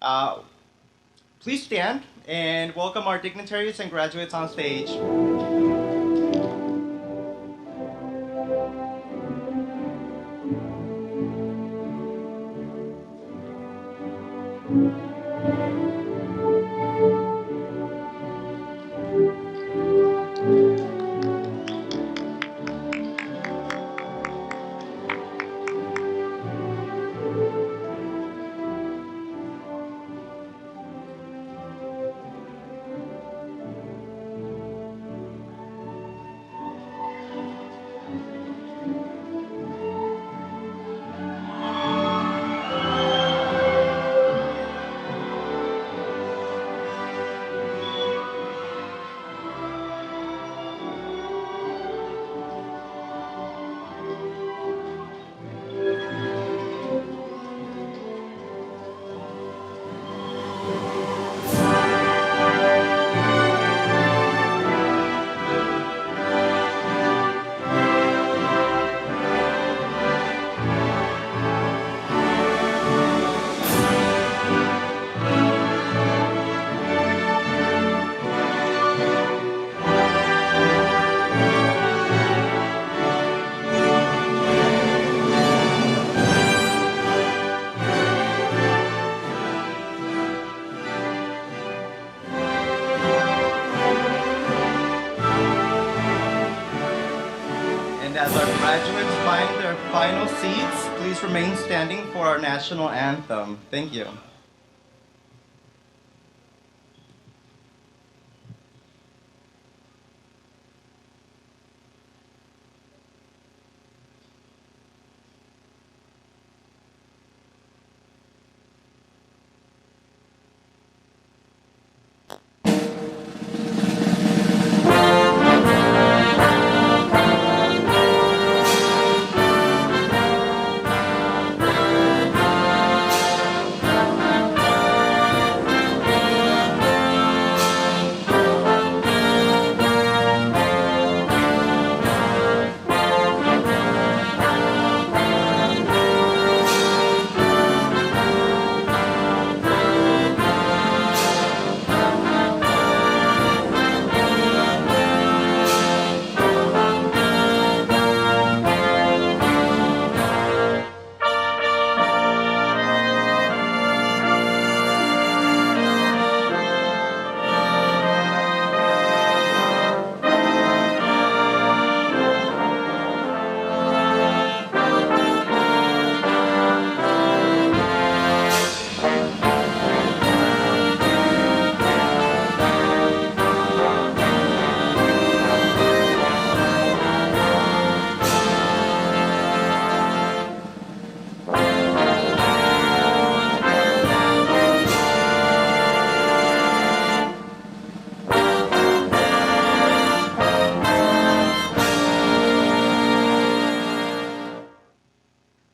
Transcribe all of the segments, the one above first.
Uh, Please stand and welcome our dignitaries and graduates on stage. And as our graduates find their final seats, please remain standing for our national anthem. Thank you.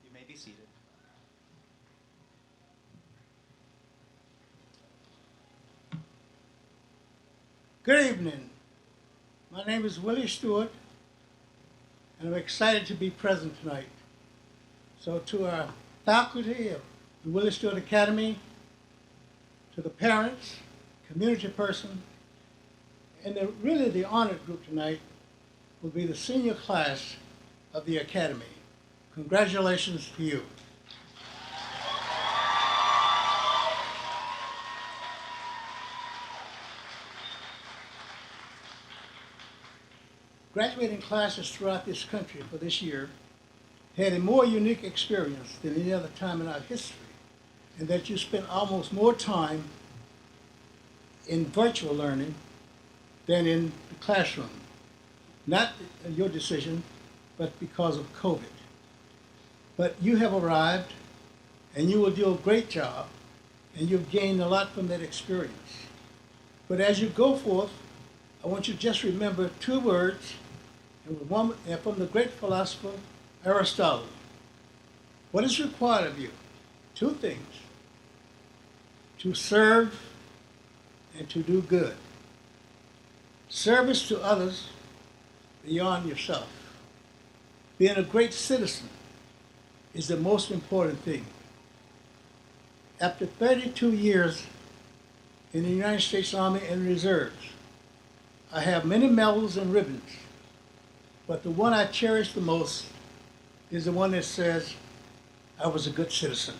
You may be seated. Good evening. My name is Willie Stewart, and I'm excited to be present tonight. So to our faculty of the Willie Stewart Academy, to the parents, community person, and really the honored group tonight will be the senior class of the Academy. Congratulations to you. Graduating classes throughout this country for this year had a more unique experience than any other time in our history, in that you spent almost more time in virtual learning than in the classroom. Not your decision, but because of COVID. But you have arrived, and you will do a great job, and you've gained a lot from that experience. But as you go forth, I want you to just remember two words and from the great philosopher Aristotle. What is required of you? Two things: to serve and to do good. Service to others beyond yourself. Being a great citizen is the most important thing. After 32 years in the United States Army and Reserves, I have many medals and ribbons, but the one I cherish the most is the one that says, I was a good citizen.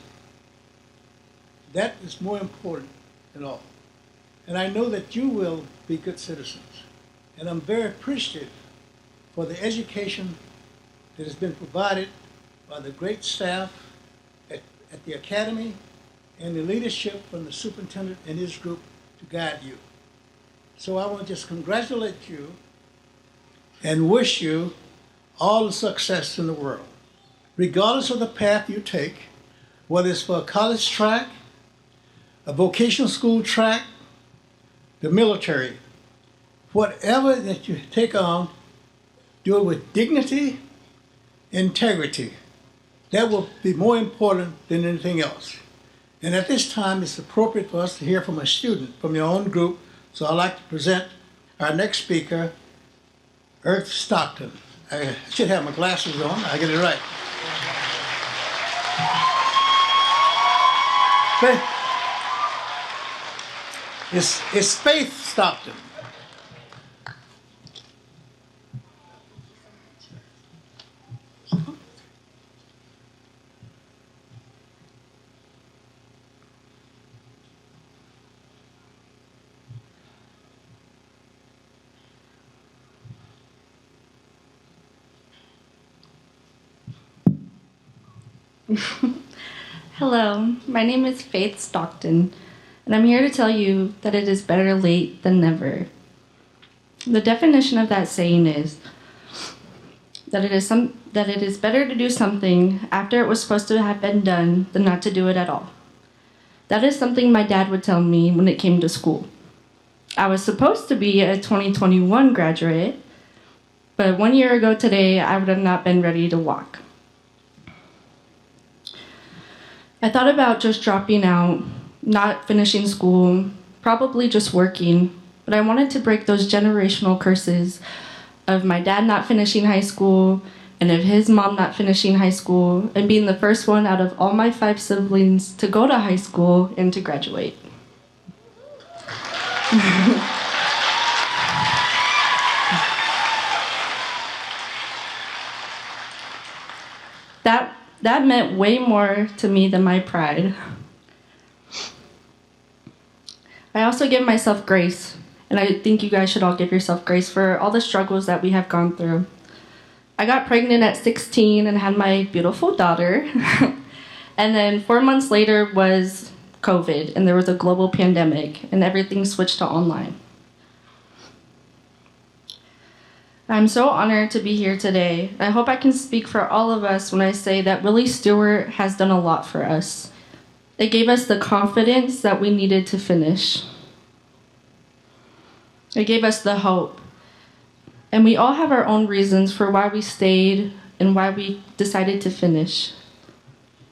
That is more important than all. And I know that you will be good citizens. And I'm very appreciative for the education that has been provided by the great staff at the Academy and the leadership from the superintendent and his group to guide you. So I want to just congratulate you and wish you all the success in the world, regardless of the path you take, whether it's for a college track, a vocational school track, the military. Whatever that you take on, do it with dignity, integrity. That will be more important than anything else. And at this time, it's appropriate for us to hear from a student from your own group. So I'd like to present our next speaker, Earth Stockton. I should have my glasses on. I get it right. It's Faith Stockton. Hello, my name is Faith Stockton, and I'm here to tell you that it is better late than never. The definition of that saying is that it is better to do something after it was supposed to have been done than not to do it at all. That is something my dad would tell me when it came to school. I was supposed to be a 2021 graduate, but 1 year ago today, I would have not been ready to walk. I thought about just dropping out, not finishing school, probably just working, but I wanted to break those generational curses of my dad not finishing high school and of his mom not finishing high school and being the first one out of all my 5 siblings to go to high school and to graduate. That meant way more to me than my pride. I also give myself grace, and I think you guys should all give yourself grace for all the struggles that we have gone through. I got pregnant at 16 and had my beautiful daughter. And then 4 months later was COVID, and there was a global pandemic, and everything switched to online. I'm so honored to be here today. I hope I can speak for all of us when I say that Willie Stewart has done a lot for us. It gave us the confidence that we needed to finish. It gave us the hope. And we all have our own reasons for why we stayed and why we decided to finish.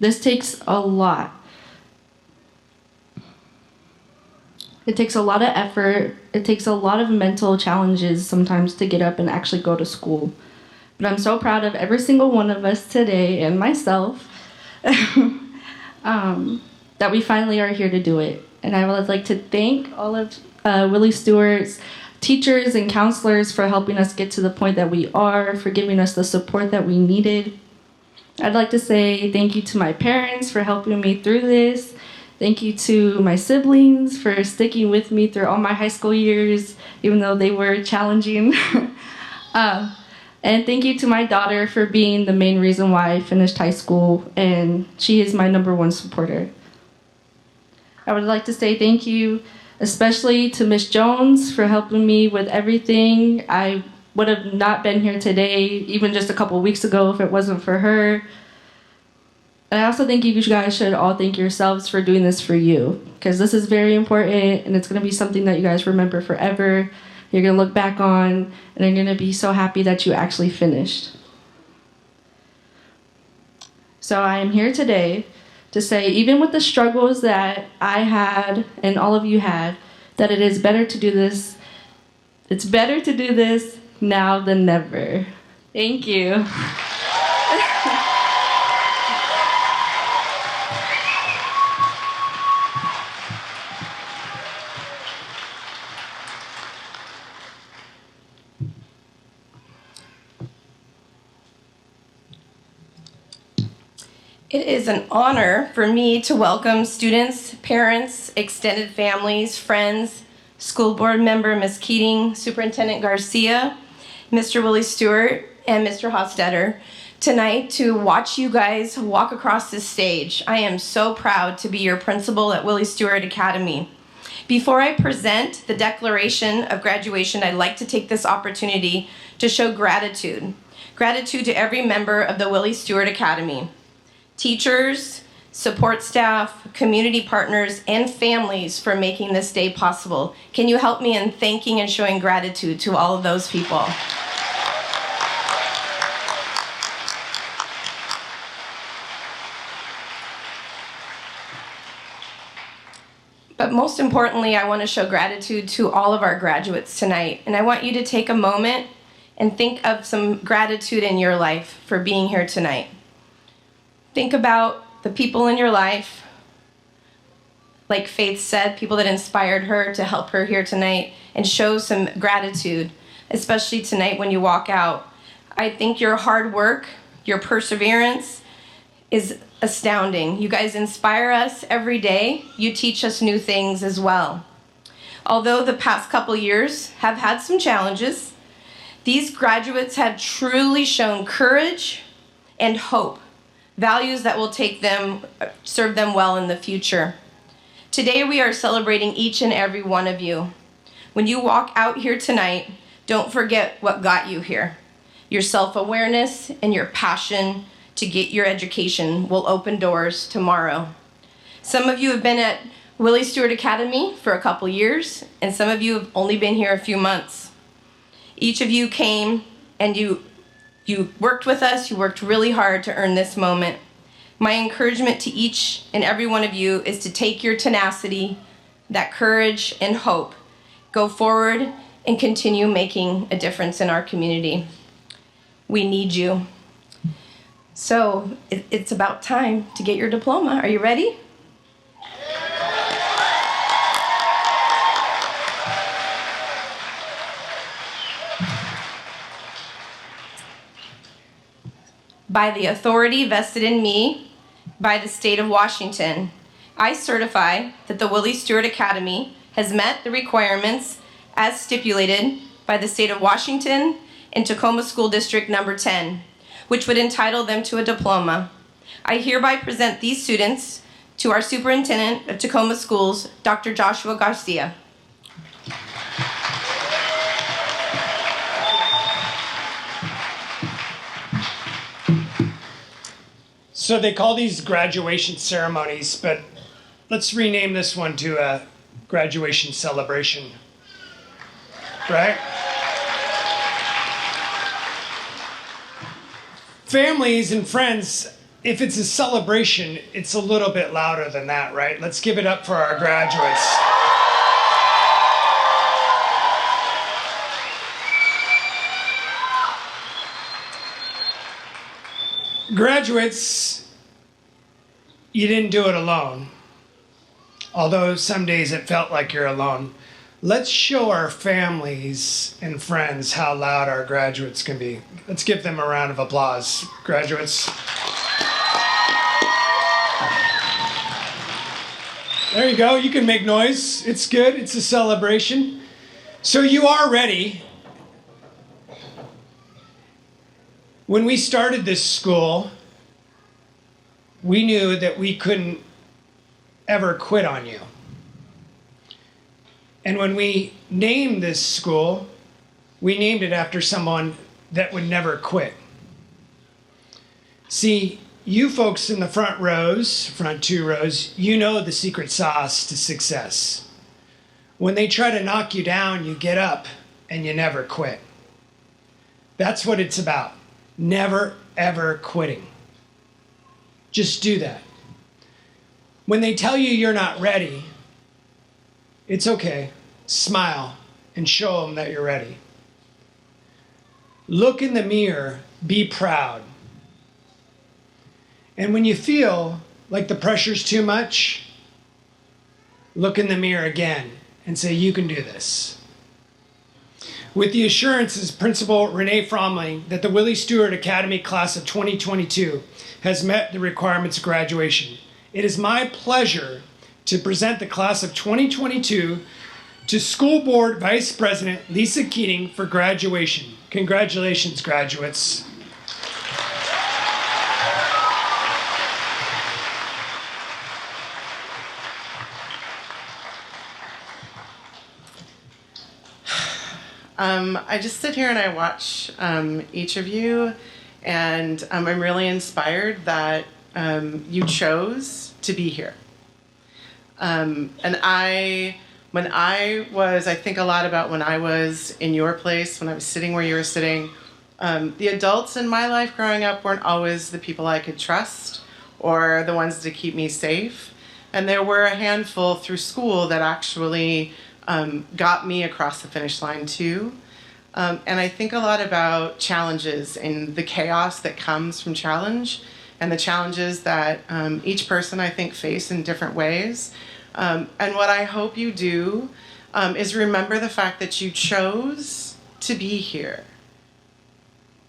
This takes a lot. It takes a lot of effort. It takes a lot of mental challenges sometimes to get up and actually go to school. But I'm so proud of every single one of us today and myself that we finally are here to do it. And I would like to thank all of Willie Stewart's teachers and counselors for helping us get to the point that we are, for giving us the support that we needed. I'd like to say thank you to my parents for helping me through this. Thank you to my siblings for sticking with me through all my high school years, even though they were challenging. And thank you to my daughter for being the main reason why I finished high school, and she is my #1 supporter. I would like to say thank you especially to Miss Jones for helping me with everything. I would have not been here today, even just a couple weeks ago, if it wasn't for her. And I also think you guys should all thank yourselves for doing this for you, because this is very important, and it's going to be something that you guys remember forever. You're going to look back on, and you're going to be so happy that you actually finished. So I am here today to say, even with the struggles that I had and all of you had, that it is better to do this. It's better to do this now than never. Thank you. It is an honor for me to welcome students, parents, extended families, friends, school board member Ms. Keating, Superintendent Garcia, Mr. Willie Stewart, and Mr. Hostetter tonight to watch you guys walk across this stage. I am so proud to be your principal at Willie Stewart Academy. Before I present the Declaration of Graduation, I'd like to take this opportunity to show gratitude. Gratitude to every member of the Willie Stewart Academy. Teachers, support staff, community partners, and families for making this day possible. Can you help me in thanking and showing gratitude to all of those people? But most importantly, I want to show gratitude to all of our graduates tonight. And I want you to take a moment and think of some gratitude in your life for being here tonight. Think about the people in your life, like Faith said, people that inspired her to help her here tonight, and show some gratitude, especially tonight when you walk out. I think your hard work, your perseverance is astounding. You guys inspire us every day. You teach us new things as well. Although the past couple years have had some challenges, these graduates have truly shown courage and hope, values that will serve them well in the future. Today we are celebrating each and every one of you. When you walk out here tonight, don't forget what got you here. Your self-awareness and your passion to get your education will open doors tomorrow. Some of you have been at Willie Stewart Academy for a couple years, and some of you have only been here a few months. Each of you came and you worked with us, you worked really hard to earn this moment. My encouragement to each and every one of you is to take your tenacity, that courage and hope, go forward and continue making a difference in our community. We need you. So it's about time to get your diploma. Are you ready? By the authority vested in me by the state of Washington, I certify that the Willie Stewart Academy has met the requirements as stipulated by the state of Washington and Tacoma School District Number 10, which would entitle them to a diploma. I hereby present these students to our Superintendent of Tacoma Schools, Dr. Joshua Garcia. So they call these graduation ceremonies, but let's rename this one to a graduation celebration, right? Families and friends, if it's a celebration, it's a little bit louder than that, right? Let's give it up for our graduates. Graduates, you didn't do it alone, although some days it felt like you're alone. Let's show our families and friends how loud our graduates can be. Let's give them a round of applause, graduates. There you go, you can make noise. It's good, it's a celebration. So you are ready. When we started this school, we knew that we couldn't ever quit on you. And when we named this school, we named it after someone that would never quit. See, you folks in the front rows, front 2 rows, you know the secret sauce to success. When they try to knock you down, you get up and you never quit. That's what it's about. Never, ever quitting. Just do that. When they tell you you're not ready, it's okay. Smile and show them that you're ready. Look in the mirror, be proud. And when you feel like the pressure's too much, look in the mirror again and say, you can do this. with the assurances Principal Renee Fromling that the Willie Stewart Academy Class of 2022 has met the requirements of graduation. It is my pleasure to present the Class of 2022 to School Board Vice President Lisa Keating for graduation. Congratulations, graduates. I just sit here and I watch each of you, and I'm really inspired that you chose to be here. When I think a lot about when I was in your place, when I was sitting where you were sitting. The adults in my life growing up weren't always the people I could trust or the ones to keep me safe. And there were a handful through school that actually got me across the finish line too. And I think a lot about challenges and the chaos that comes from challenge and the challenges that each person I think face in different ways. And what I hope you do is remember the fact that you chose to be here.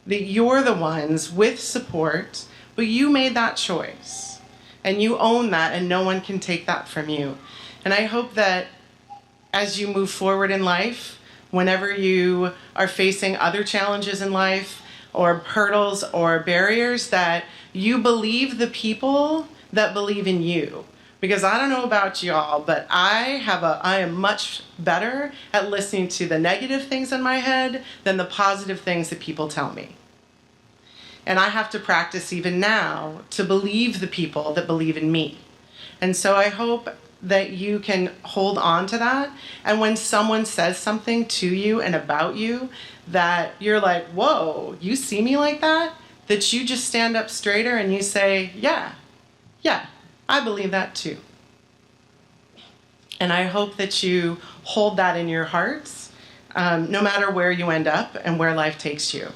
That you're the ones with support, but you made that choice. And you own that, and no one can take that from you. And I hope that as you move forward in life, whenever you are facing other challenges in life, or hurdles or barriers, that you believe the people that believe in you. Because I don't know about y'all, but I am much better at listening to the negative things in my head than the positive things that people tell me. And I have to practice even now to believe the people that believe in me. And so I hope that you can hold on to that. And when someone says something to you and about you that you're like, whoa, you see me like that? That you just stand up straighter and you say, yeah, I believe that too. And I hope that you hold that in your hearts, no matter where you end up and where life takes you.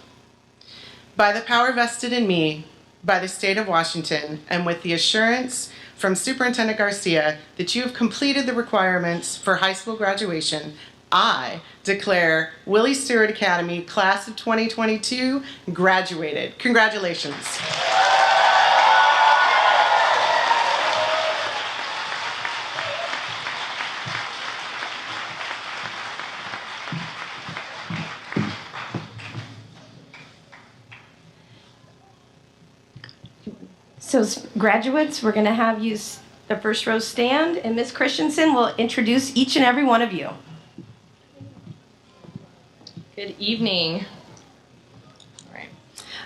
By the power vested in me, by the state of Washington, and with the assurance from Superintendent Garcia that you have completed the requirements for high school graduation, I declare Willie Stewart Academy Class of 2022 graduated. Congratulations. So graduates, we're going to have you the first row stand, and Ms. Christensen will introduce each and every one of you. Good evening. All right.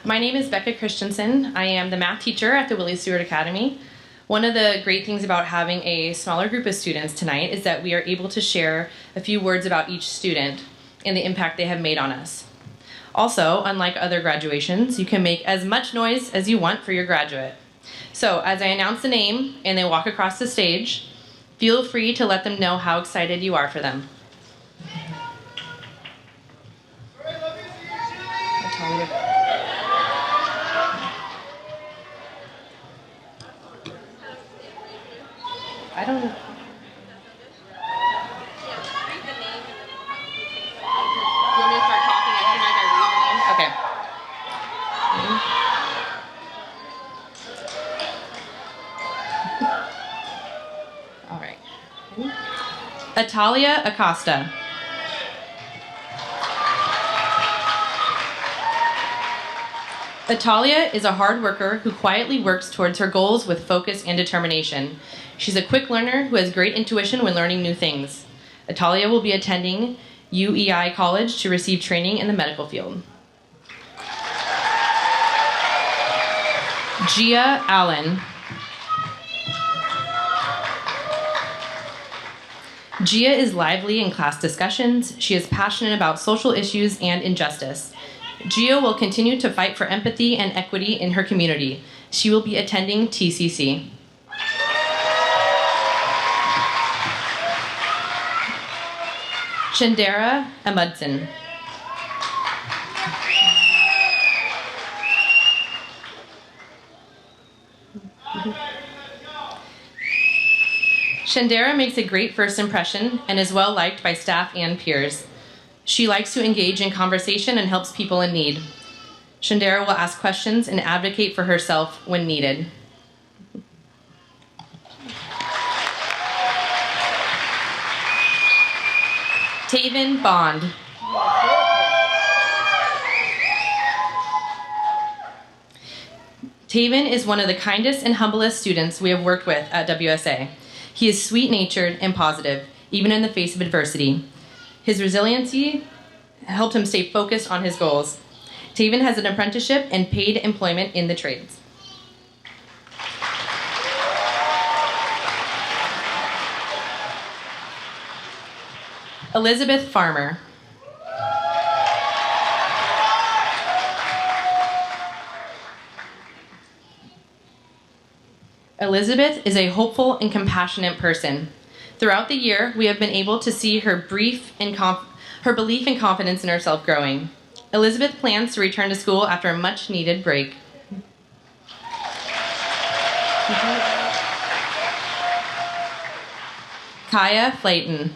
My name is Becca Christensen. I am the math teacher at the Willie Stewart Academy. One of the great things about having a smaller group of students tonight is that we are able to share a few words about each student and the impact they have made on us. Also, unlike other graduations, you can make as much noise as you want for your graduate. So, as I announce the name and they walk across the stage, feel free to let them know how excited you are for them. I don't know. You want me to start talking as soon as I read the name? Okay. All right. Atalia Acosta. Atalia is a hard worker who quietly works towards her goals with focus and determination. She's a quick learner who has great intuition when learning new things. Atalia will be attending UEI College to receive training in the medical field. Gia Allen. Gia is lively in class discussions. She is passionate about social issues and injustice. Gia will continue to fight for empathy and equity in her community. She will be attending TCC. Chandera Amundsen. Chandera makes a great first impression and is well liked by staff and peers. She likes to engage in conversation and helps people in need. Shandera will ask questions and advocate for herself when needed. Taven Bond. Taven is one of the kindest and humblest students we have worked with at WSA. He is sweet-natured and positive, even in the face of adversity. His resiliency helped him stay focused on his goals. Taven has an apprenticeship and paid employment in the trades. Elizabeth Farmer. Elizabeth is a hopeful and compassionate person. Throughout the year, we have been able to see her belief and confidence in herself growing. Elizabeth plans to return to school after a much-needed break. Kaya Flayton.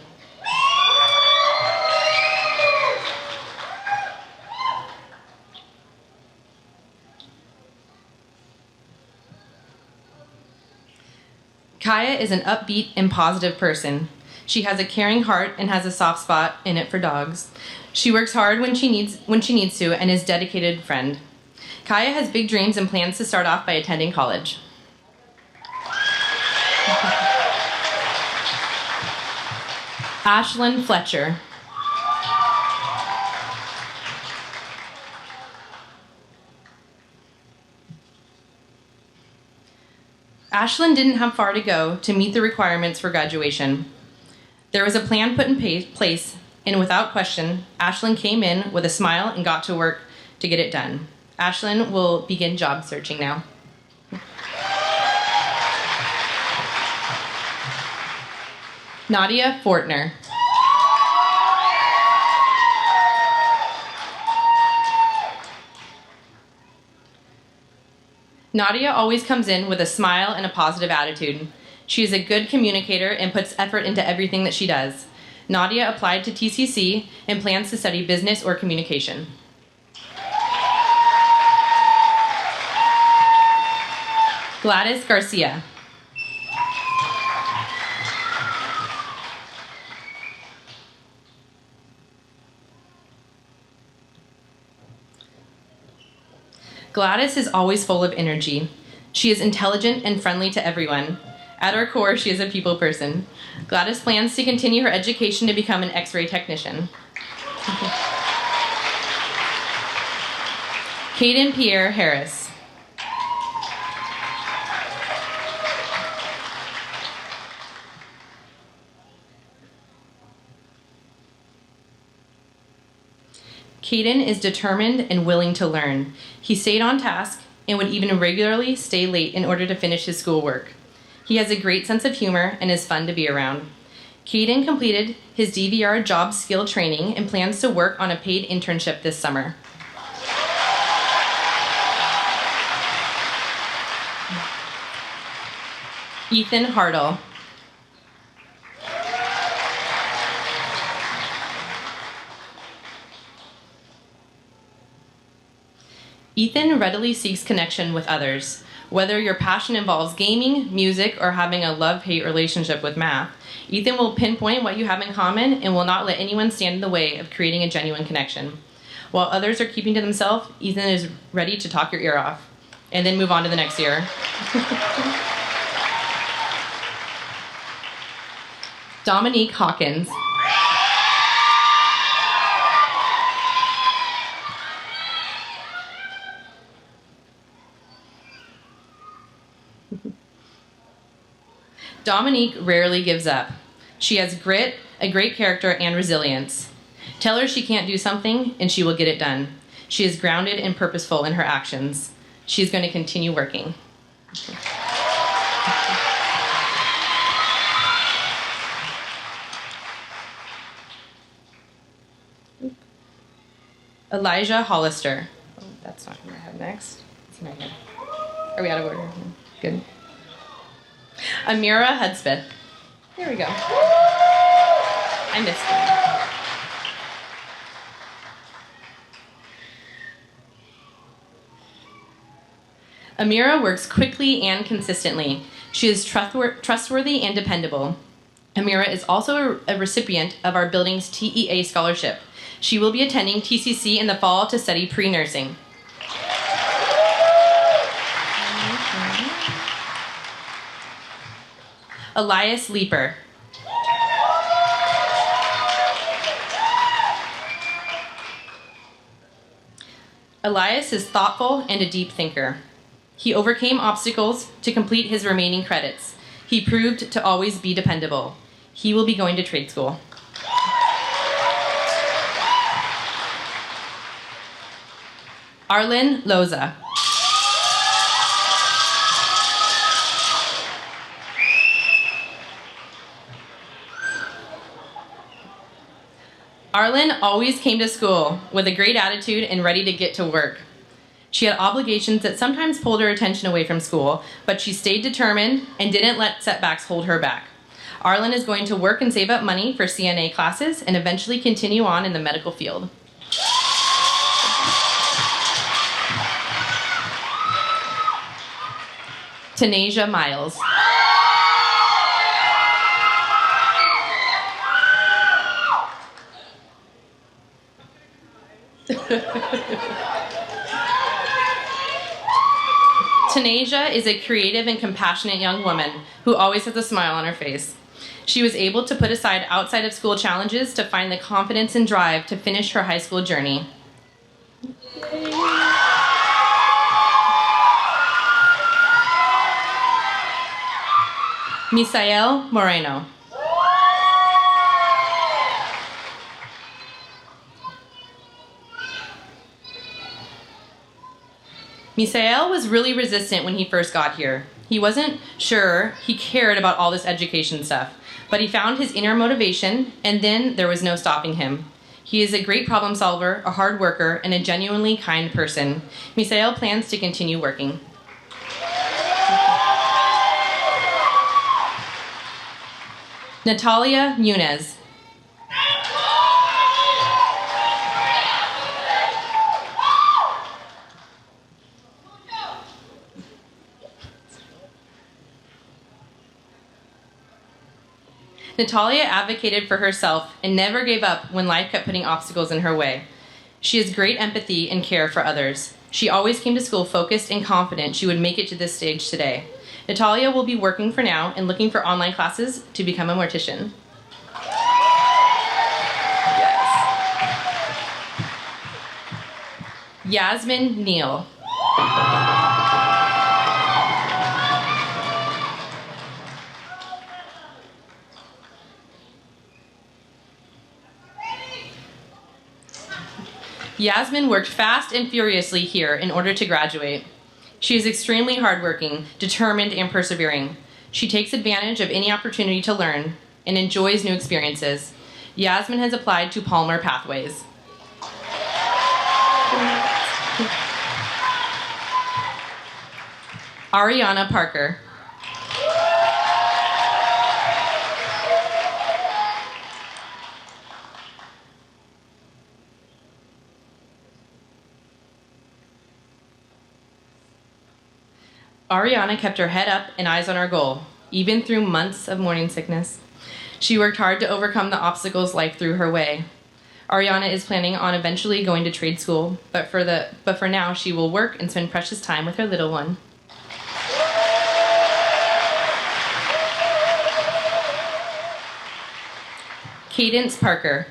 Kaya is an upbeat and positive person. She has a caring heart and has a soft spot in it for dogs. She works hard when she needs to and is a dedicated friend. Kaya has big dreams and plans to start off by attending college. Ashlyn Fletcher. Ashlyn didn't have far to go to meet the requirements for graduation. There was a plan put in place, and without question, Ashlyn came in with a smile and got to work to get it done. Ashlyn will begin job searching now. Nadia Fortner. Nadia always comes in with a smile and a positive attitude. She is a good communicator and puts effort into everything that she does. Nadia applied to TCC and plans to study business or communication. Gladys Garcia. Gladys is always full of energy. She is intelligent and friendly to everyone. At her core, she is a people person. Gladys plans to continue her education to become an X-ray technician. Caden Pierre Harris. Caden is determined and willing to learn. He stayed on task and would even regularly stay late in order to finish his schoolwork. He has a great sense of humor and is fun to be around. Caden completed his DVR job skill training and plans to work on a paid internship this summer. Ethan Hartle. Ethan readily seeks connection with others. Whether your passion involves gaming, music, or having a love-hate relationship with math, Ethan will pinpoint what you have in common and will not let anyone stand in the way of creating a genuine connection. While others are keeping to themselves, Ethan is ready to talk your ear off and then move on to the next year. Dominique Hawkins. Dominique rarely gives up. She has grit, a great character, and resilience. Tell her she can't do something, and she will get it done. She is grounded and purposeful in her actions. She is going to continue working. Elijah Hollister. Oh, that's not who I have next. It's right here. Are we out of order? Good. Amira Hudspeth. There we go. I missed Amira works quickly and consistently. She is trustworthy and dependable. Amira is also a recipient of our building's TEA scholarship. She will be attending TCC in the fall to study pre-nursing. Elias Leeper. Elias is thoughtful and a deep thinker. He overcame obstacles to complete his remaining credits. He proved to always be dependable. He will be going to trade school. Arlen Loza. Arlen always came to school with a great attitude and ready to get to work. She had obligations that sometimes pulled her attention away from school, but she stayed determined and didn't let setbacks hold her back. Arlen is going to work and save up money for CNA classes and eventually continue on in the medical field. Tanasia Miles. Tanasia is a creative and compassionate young woman who always has a smile on her face. She was able to put aside outside of school challenges to find the confidence and drive to finish her high school journey. Misael Moreno. Misael was really resistant when he first got here. He wasn't sure he cared about all this education stuff, but he found his inner motivation, and then there was no stopping him. He is a great problem solver, a hard worker, and a genuinely kind person. Misael plans to continue working. Natalia Nunez. Natalia advocated for herself and never gave up when life kept putting obstacles in her way. She has great empathy and care for others. She always came to school focused and confident she would make it to this stage today. Natalia will be working for now and looking for online classes to become a mortician. Yes. Yasmin Neal. Yasmin worked fast and furiously here in order to graduate. She is extremely hardworking, determined, and persevering. She takes advantage of any opportunity to learn and enjoys new experiences. Yasmin has applied to Palmer Pathways. Ariana Parker. Ariana kept her head up and eyes on her goal, even through months of morning sickness. She worked hard to overcome the obstacles life threw her way. Ariana is planning on eventually going to trade school, but for now she will work and spend precious time with her little one. Cadence Parker.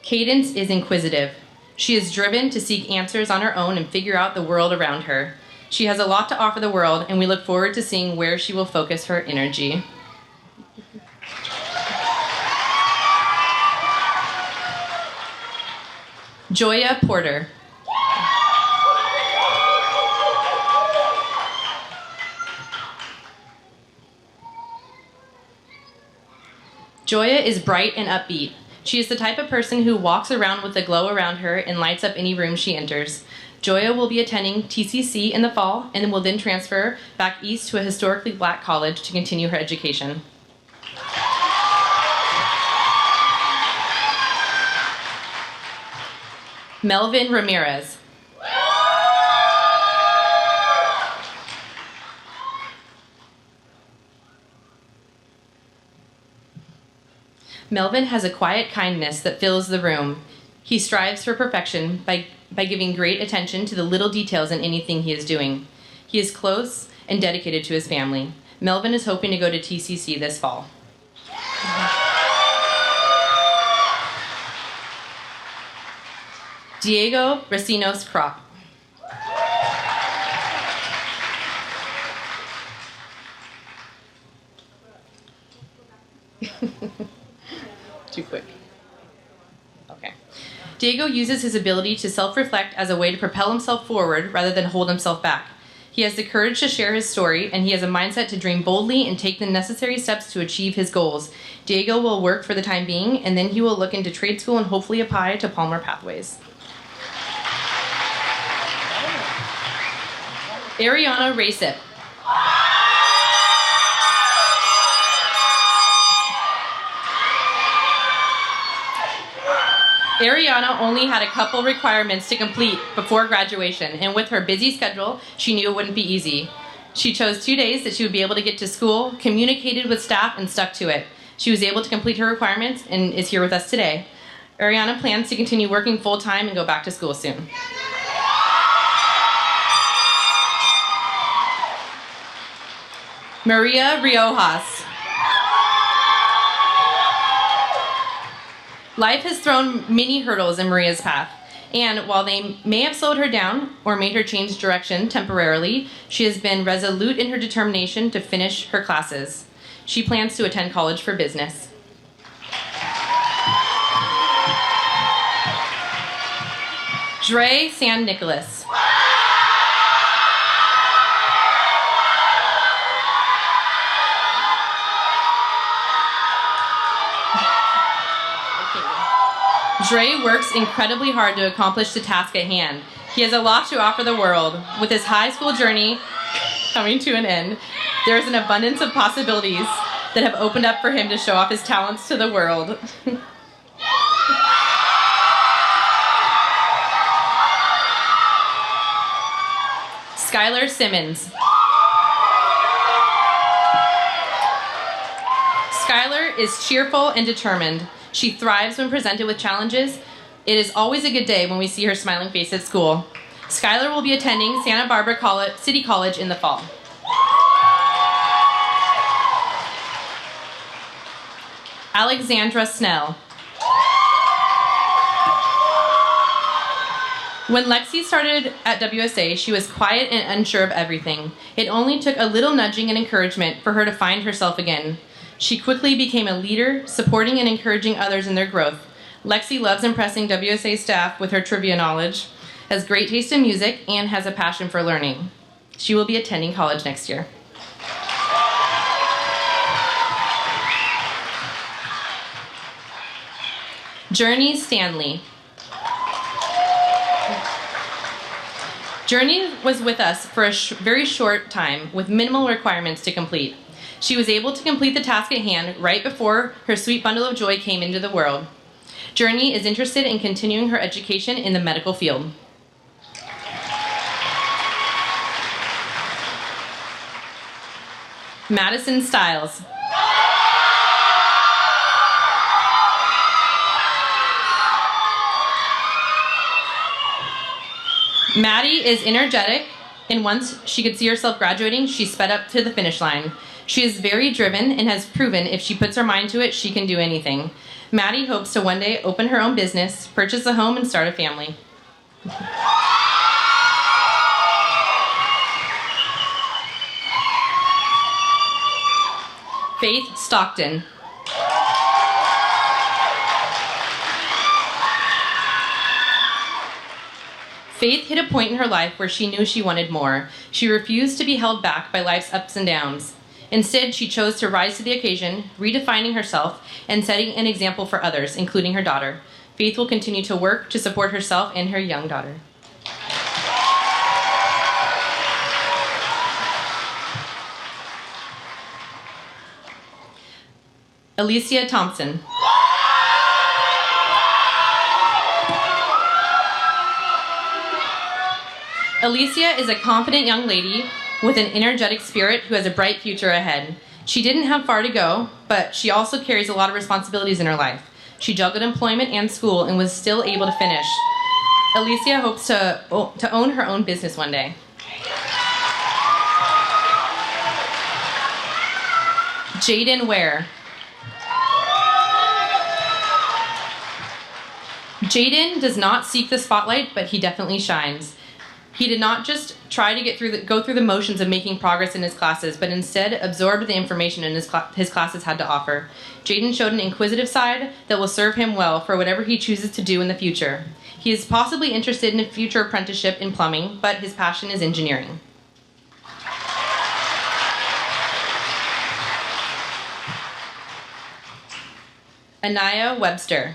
Cadence is inquisitive. She is driven to seek answers on her own and figure out the world around her. She has a lot to offer the world, and we look forward to seeing where she will focus her energy. Joya Porter. Joya is bright and upbeat. She is the type of person who walks around with a glow around her and lights up any room she enters. Joya will be attending TCC in the fall and will then transfer back east to a historically black college to continue her education. Melvin Ramirez. Melvin has a quiet kindness that fills the room. He strives for perfection by giving great attention to the little details in anything he is doing. He is close and dedicated to his family. Melvin is hoping to go to TCC this fall. Diego Racinos Crop. Too quick. Okay. Diego uses his ability to self-reflect as a way to propel himself forward rather than hold himself back. He has the courage to share his story, and he has a mindset to dream boldly and take the necessary steps to achieve his goals. Diego will work for the time being, and then he will look into trade school and hopefully apply to Palmer Pathways. Ariana Racip. Ariana only had a couple requirements to complete before graduation, and with her busy schedule, she knew it wouldn't be easy. She chose 2 days that she would be able to get to school, communicated with staff, and stuck to it. She was able to complete her requirements and is here with us today. Ariana plans to continue working full-time and go back to school soon. Maria Riojas. Life has thrown many hurdles in Maria's path, and while they may have slowed her down or made her change direction temporarily, she has been resolute in her determination to finish her classes. She plans to attend college for business. Dre San Nicolas. Dre works incredibly hard to accomplish the task at hand. He has a lot to offer the world. With his high school journey coming to an end, there is an abundance of possibilities that have opened up for him to show off his talents to the world. Skylar Simmons. Skylar is cheerful and determined. She thrives when presented with challenges. It is always a good day when we see her smiling face at school. Skylar will be attending Santa Barbara City College in the fall. Alexandra Snell. When Lexi started at WSA, she was quiet and unsure of everything. It only took a little nudging and encouragement for her to find herself again. She quickly became a leader, supporting and encouraging others in their growth. Lexi loves impressing WSA staff with her trivia knowledge, has great taste in music, and has a passion for learning. She will be attending college next year. Journey Stanley. Journey was with us for a very short time with minimal requirements to complete. She was able to complete the task at hand right before her sweet bundle of joy came into the world. Journey is interested in continuing her education in the medical field. Madison Stiles. Maddie is energetic, and once she could see herself graduating, she sped up to the finish line. She is very driven and has proven if she puts her mind to it, she can do anything. Maddie hopes to one day open her own business, purchase a home, and start a family. Faith Stockton. Faith hit a point in her life where she knew she wanted more. She refused to be held back by life's ups and downs. Instead, she chose to rise to the occasion, redefining herself and setting an example for others, including her daughter. Faith will continue to work to support herself and her young daughter. Alicia Thompson. Alicia is a confident young lady with an energetic spirit who has a bright future ahead. She didn't have far to go, but she also carries a lot of responsibilities in her life. She juggled employment and school and was still able to finish. Alicia hopes to own her own business one day. Jaden Ware. Jaden does not seek the spotlight, but he definitely shines. He did not just try to go through the motions of making progress in his classes, but instead absorbed the information his classes had to offer. Jaden showed an inquisitive side that will serve him well for whatever he chooses to do in the future. He is possibly interested in a future apprenticeship in plumbing, but his passion is engineering. Anaya Webster.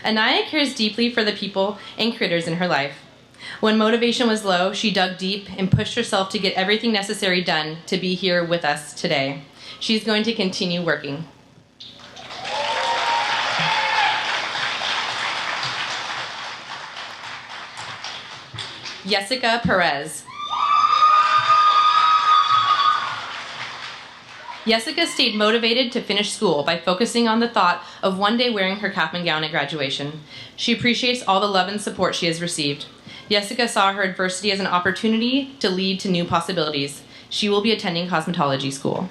Anaya cares deeply for the people and critters in her life. When motivation was low, she dug deep and pushed herself to get everything necessary done to be here with us today. She's going to continue working. Jessica Perez. Jessica stayed motivated to finish school by focusing on the thought of one day wearing her cap and gown at graduation. She appreciates all the love and support she has received. Jessica saw her adversity as an opportunity to lead to new possibilities. She will be attending cosmetology school.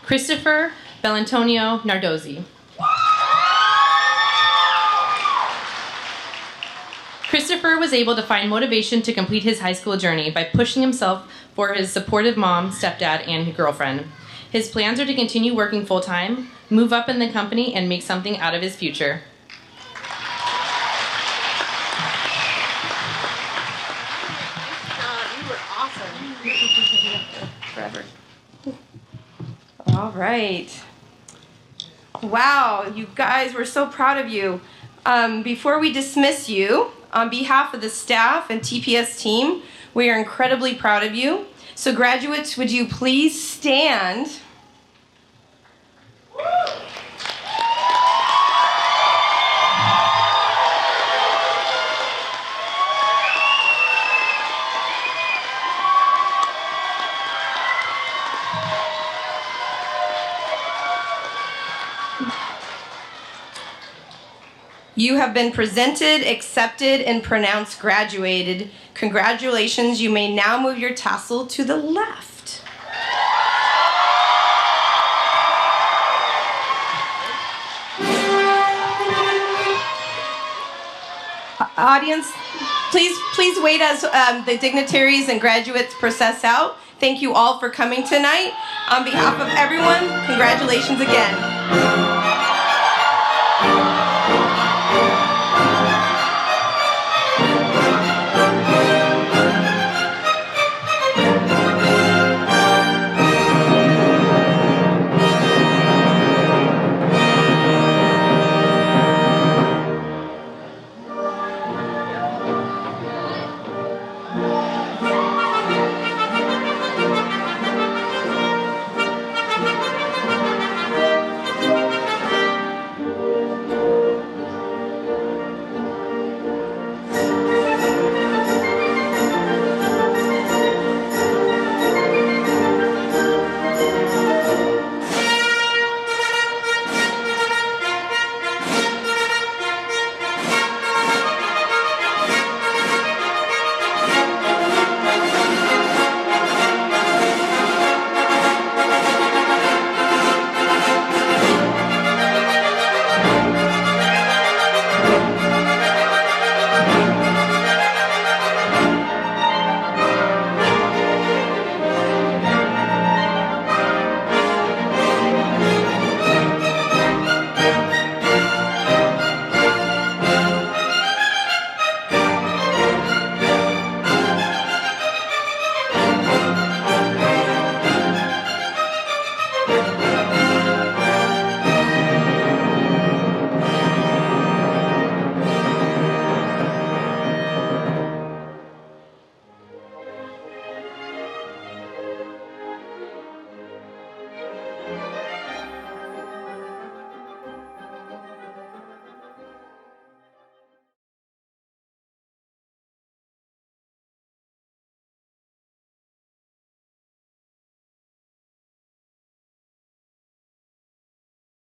Christopher Belantonio Nardozzi. Christopher was able to find motivation to complete his high school journey by pushing himself for his supportive mom, stepdad, and girlfriend. His plans are to continue working full-time, move up in the company, and make something out of his future. You were awesome. Forever. All right. Wow, you guys, we're so proud of you. Before we dismiss you, on behalf of the staff and TPS team, we are incredibly proud of you. So graduates, would you please stand? You have been presented, accepted, and pronounced graduated. Congratulations, you may now move your tassel to the left. Audience, please wait as the dignitaries and graduates process out. Thank you all for coming tonight. On behalf of everyone, congratulations again.